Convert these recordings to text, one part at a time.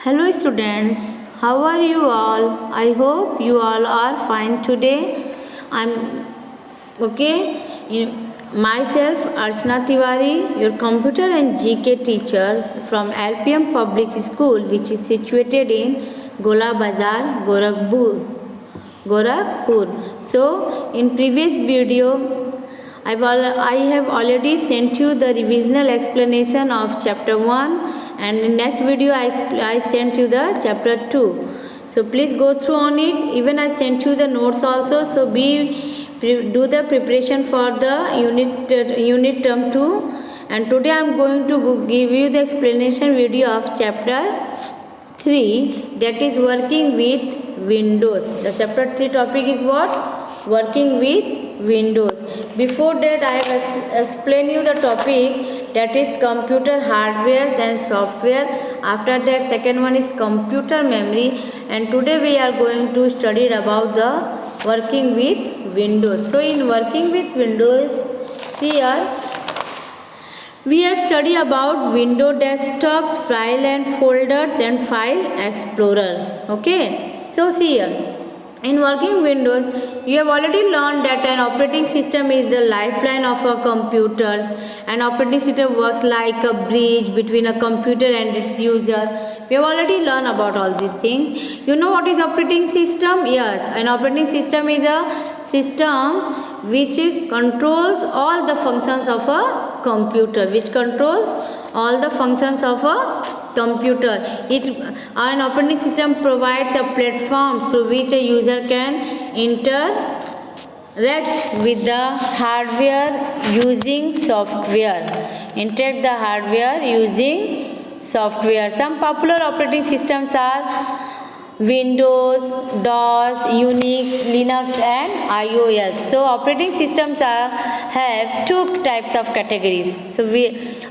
Hello students, how are you all? I hope you all are fine today. I'm okay. Myself Archana Tiwari, your computer and GK teacher from LPM Public School, which is situated in Gola Bazar, Gorakhpur. So in previous video I have already sent you the revisional explanation of chapter 1, and in next video I sent you the chapter 2. So please go through on it. Even I sent you the notes also. So do the preparation for the unit term 2. And today I am going to give you the explanation video of chapter 3, that is working with Windows. The chapter 3 topic is what? Working with Windows. Before that I have explained you the topic, that is computer hardware and software. After that second one is computer memory, and today we are going to study about the working with Windows. So in working with Windows, see here we have studied about Windows desktops, file and folders and file explorer. Okay, so see here, in working Windows, you have already learned that an operating system is the lifeline of a computer. An operating system works like a bridge between a computer and its user. We have already learned about all these things. You know what is operating system? Yes, an operating system is a system which controls all the functions of a computer, all the functions of a computer. An operating system provides a platform through which a user can interact with the hardware using software. Some popular operating systems are Windows, DOS, Unix, Linux and iOS. So operating systems have two types of categories. So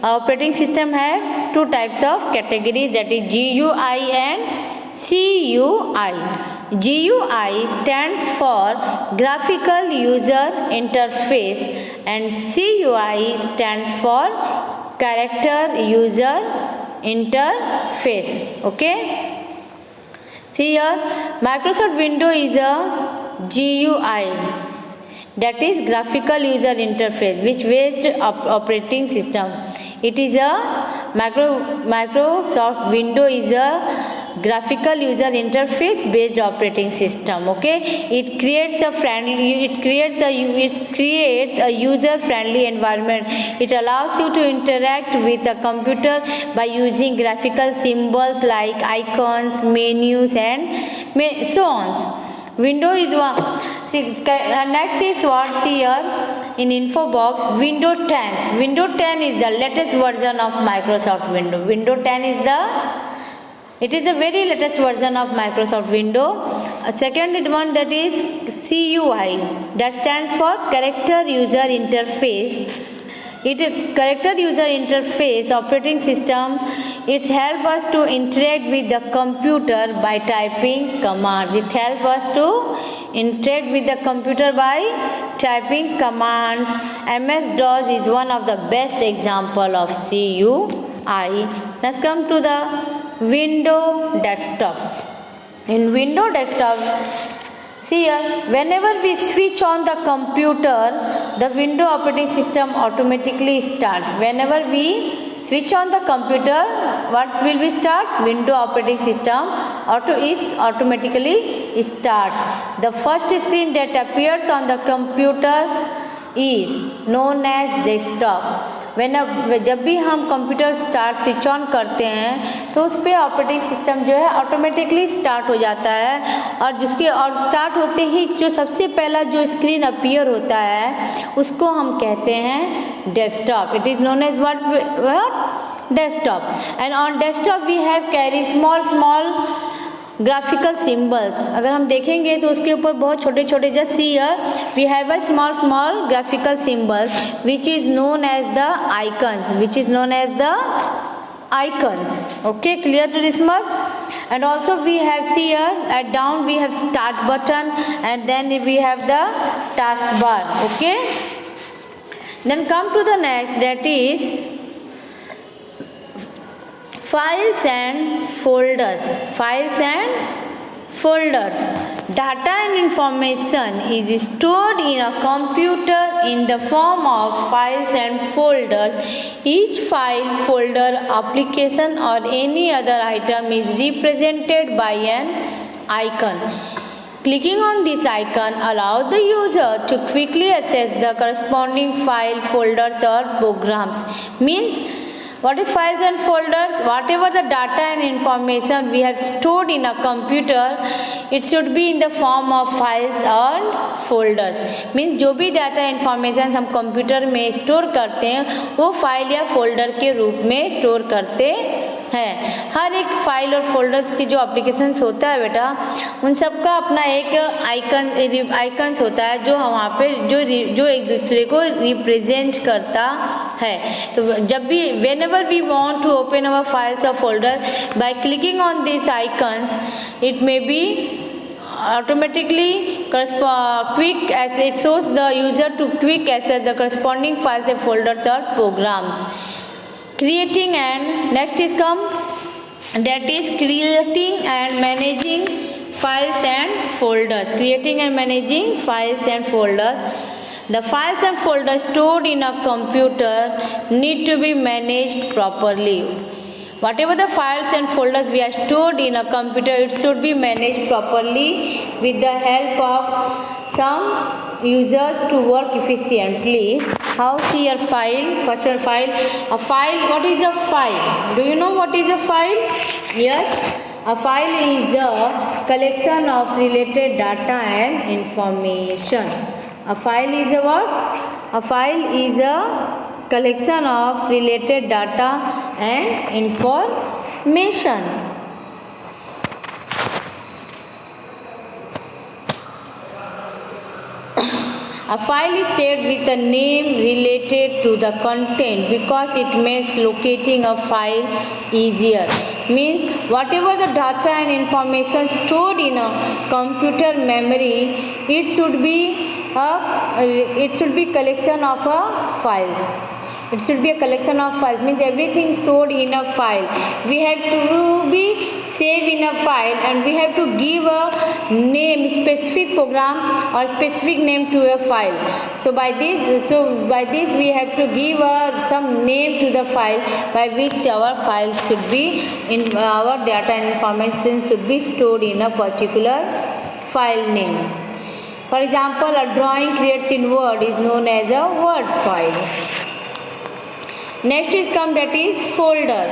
operating system have two types of categories, that is GUI and CUI. GUI stands for Graphical User Interface and CUI stands for Character User Interface. Okay. See here, Microsoft Windows is a GUI, that is Graphical User Interface, which based operating system. It is a Microsoft Windows is a Graphical User Interface based operating system. Okay, it creates a user friendly environment. It allows you to interact with a computer by using graphical symbols like icons, menus and so on. Windows is one. See, next is what? See here in info box, Windows 10. Windows 10 is the latest version of Microsoft Windows. Windows 10 is the very latest version of Microsoft Windows. Second one, that is CUI, that stands for Character User Interface. Character User Interface operating system, it helps us to interact with the computer by typing commands. MS DOS is one of the best example of CUI. Let's come to the Windows desktop. In Windows desktop, see here, whenever we switch on the computer, the Windows operating system automatically starts. Whenever we switch on the computer, what will be start? Windows operating system automatically starts. The first screen that appears on the computer is known as desktop. जब भी हम computer switch on करते हैं तो उस पर operating system जो है ऑटोमेटिकली स्टार्ट हो जाता है, और स्टार्ट होते ही जो सबसे पहला जो स्क्रीन अपीयर होता है उसको हम कहते हैं desktop. It is known as what? Desktop. And on desktop we have carry small graphical symbols. अगर हम देखेंगे तो उसके ऊपर बहुत छोटे छोटे, just see here we have a small graphical symbols which is known as the icons. Okay, clear to this much? And also we have, see here at down we have start button, and then we have the task bar. Okay, then come to the next, that is Files and folders. Files and folders. Data and information is stored in a computer in the form of files and folders. Each file, folder, application or any other item is represented by an icon. Clicking on this icon allows the user to quickly access the corresponding file, folders or programs. Means, what is files and folders? Whatever the data and information we have stored in a computer, it should be in the form of files and folders. Means जो भी data information हम computer में store करते हैं वो file या folder के रूप में स्टोर करते हैं। हर एक फाइल और फोल्डर्स की जो एप्लीकेशंस होता है बेटा, उन सब का अपना एक आइकन्स होता है जो वहाँ पे जो एक दूसरे को रिप्रेजेंट करता है। तो जब भी whenever we want to open our files or folder, by clicking on these icons, it may be automatically quick as it shows the user to quick access the corresponding files and folders or programs. Creating and next is come, that is creating and managing files and folders. Creating and managing files and folders. The files and folders stored in a computer need to be managed properly. Whatever the files and folders we are stored in a computer, it should be managed properly with the help of some users to work efficiently. How see a file? First of all, a file. What is a file? Do you know what is a file? Yes. A file is a collection of related data and information. A file is a what? A file is a collection of related data and information. A file is saved with a name related to the content because it makes locating a file easier. Means whatever the data and information stored in a computer memory, it should be collection of files. It should be a collection of files. Means everything stored in a file. We have to be saved in a file, and we have to give a name, specific program or specific name to a file. So by this we have to give some name to the file by which our file should be in our data and information should be stored in a particular file name. For example, a drawing created in Word is known as a Word file. Next is come, that is folder.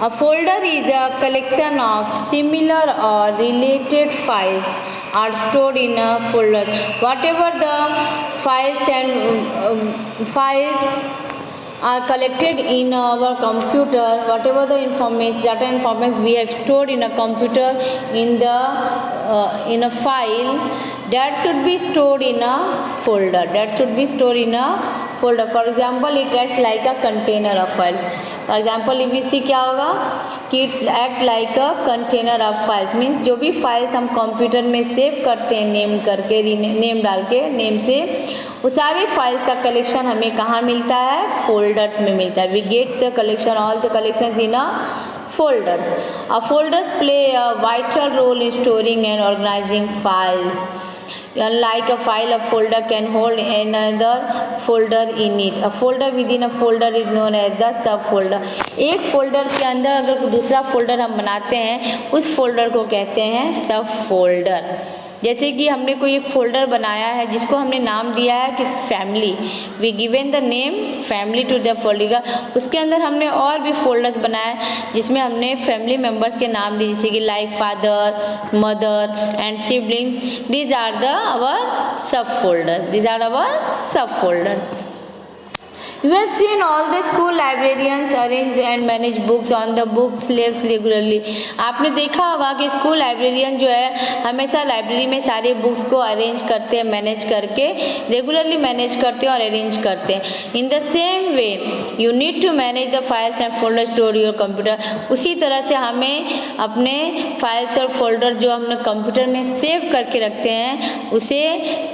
A folder is a collection of similar or related files are stored in a folder. Whatever the files are collected in our computer, whatever the data information we have stored in a computer in a file, that should be stored in a folder. For example, it acts like a container of file. For example, if we see क्या होगा कि it act like a container of files. Means जो भी files हम computer में save करते हैं name करके, नेम डाल के, नेम से, वो सारे फाइल्स का कलेक्शन हमें कहाँ मिलता है? फोल्डर्स में मिलता है. We get the collection, all the collections in a folders. Folders play a vital role in storing and organizing files. Unlike a file, a folder can hold another folder in it. A folder within a folder is known as the subfolder. एक folder के अंदर अगर कोई दूसरा folder हम बनाते हैं, उस फोल्डर को कहते हैं सब फोल्डर. जैसे कि हमने कोई एक फोल्डर बनाया है जिसको हमने नाम दिया है कि family, we given the name family to the folder. उसके अंदर हमने और भी फोल्डर्स बनाए जिसमें हमने फैमिली मेम्बर्स के नाम दिए, जैसे कि like father, mother and siblings. These are our sub folder. You have seen all the school librarians arrange and manage books on the book shelves regularly. आपने देखा होगा कि स्कूल लाइब्रेरियन जो है हमेशा लाइब्रेरी में सारे बुक्स को अरेंज करते हैं, मैनेज करके रेगुलरली मैनेज करते हैं और अरेंज करते हैं. In the same way you need to manage the files and folder store your computer. उसी तरह से हमें अपने फाइल्स और फोल्डर जो हमने कंप्यूटर में सेव करके रखते हैं उसे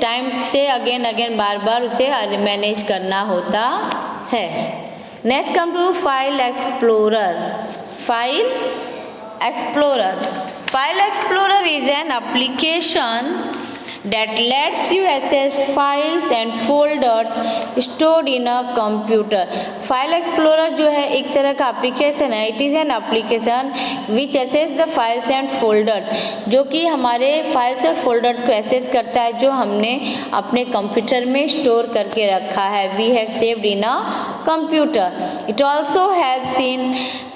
टाइम से अगेन बार बार उसे मैनेज करना होता है. Next come to file explorer. File Explorer. File Explorer is an application that lets you access files and folders stored in a computer. File Explorer जो है एक तरह का एप्लीकेशन है. It is an application which access the files and folders, जो कि हमारे files और फोल्डर्स को एक्सेस करता है जो हमने अपने कंप्यूटर में स्टोर करके रखा है. We have saved in a computer. It also helps in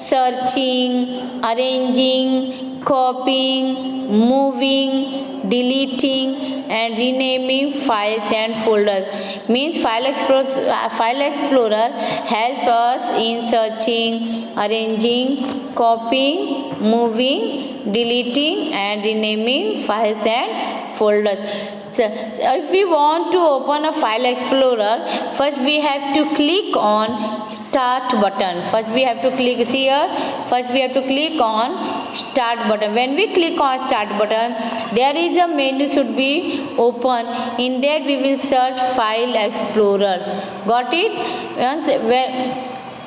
searching, arranging, copying, moving, deleting and renaming files and folders. Means File Explorer helps us in searching, arranging, copying, moving, deleting and renaming files and folders. So if we want to open a File Explorer, first we have to click on Start button. First we have to click here. First we have to click on Start button. When we click on Start button, there is a menu should be open. In that we will search File Explorer. Got it? Once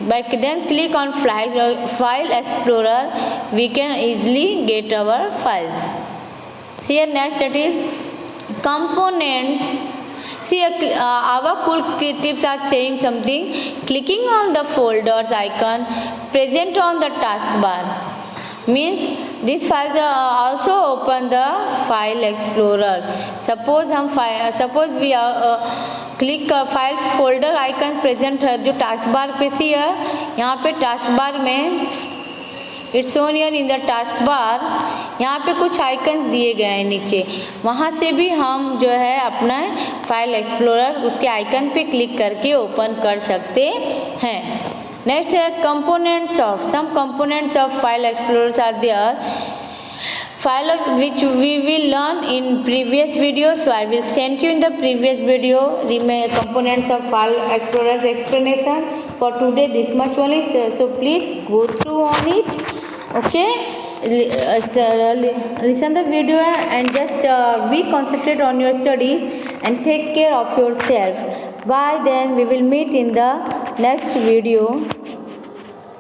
but then click on File Explorer, we can easily get our files. See here next, that is components. See our cool tips are saying something. Clicking on the folders icon present on the taskbar means these files are also open the File Explorer. Suppose we click files folder icon present है जो task bar पे सी है. यहाँ पे task bar में it's shown here in the task bar. यहाँ पे कुछ आइकन दिए गए हैं नीचे, वहाँ से भी हम जो है अपना फाइल एक्सप्लोरर उसके आइकन पे क्लिक करके ओपन कर सकते हैं. नेक्स्ट है components of. Some components of file explorers are there. File which we will learn in previous video, so I will send you in the previous video components of File Explorer's explanation. For today this much only, so please go through on it. Okay, listen the video and just be concentrated on your studies and take care of yourself. Bye, then we will meet in the next video.